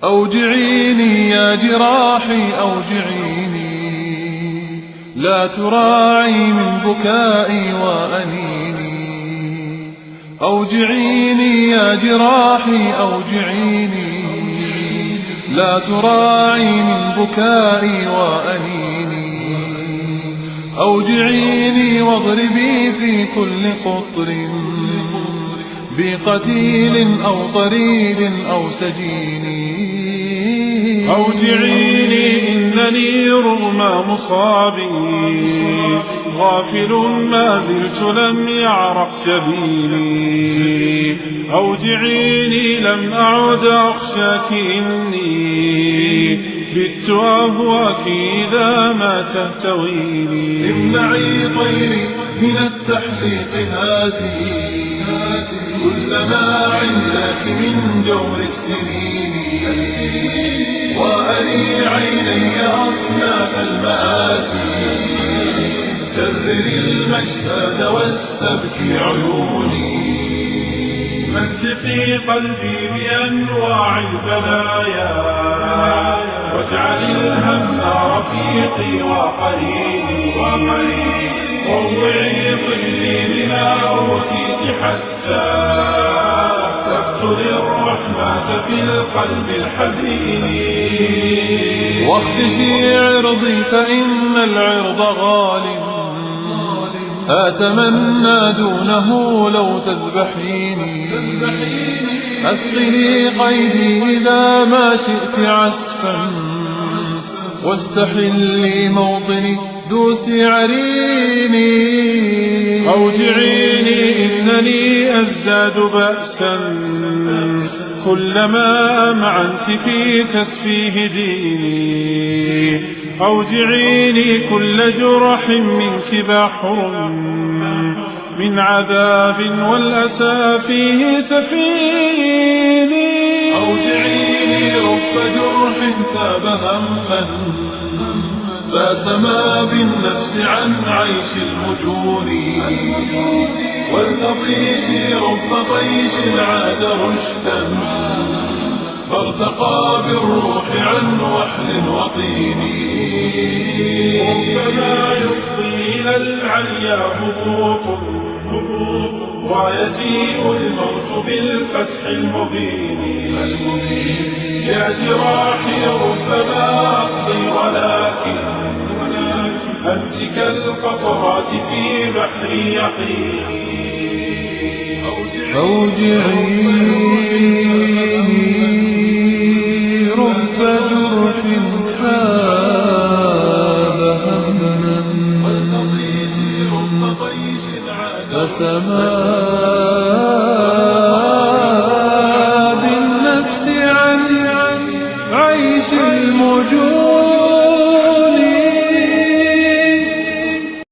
أوجعيني يا جراحي أوجعيني، لا تراعي من بكائي وأنيني. أوجعيني يا جراحي أوجعيني، لا تراعي من بكائي وأنيني. أوجعيني واضربي في كل قطر بقتيل أو طريد أو سجين. أوجعيني إنني رغم مصابي غافل ما زلت لم يعرق جبيني. أوجعيني لم أعد أخشاك إني بت أهواك إذا ما تهتويني. امنعي طيري من التحليق هاتي كلما عندك من جور السنين. وأري عيني أصناف المآسي، كرري المشهد واستبكي عيوني. مسقي قلبي بأنواع البلايا، واجعل الهم رفيقي وقريني. ووعي طفلي بما أوتيت حتى تقتل الرحمة في القلب الحزين. واخدشي عرضي فإن العرض غال، أتمنى دونه لو تذبحيني. أثقلي قيدي إذا ما شئت عسفا، واستحلي موطني دوسي عريني. أوجعيني إنني أزداد بأسا كلما أمعنت في تسفيه ديني. أوجعيني كل جرح منك بحر من عذاب والأسى فيه سفيني. أوجعيني رب جرح ثاب هما فسما بالنفس عن عيش المجون. والتطيش رب طيش عاد رشدا فارتقى بالروح عن وحل وطين. ربما يفضي إلى العليا هبوط ويجيء الموت بالفتح المبين. يا جراحي ربما أقضي ولكن أنت كالقطرات في بحر يقين. أوجعيني رب جرح ثاب هما فسما بالنفس عن عيش المجون.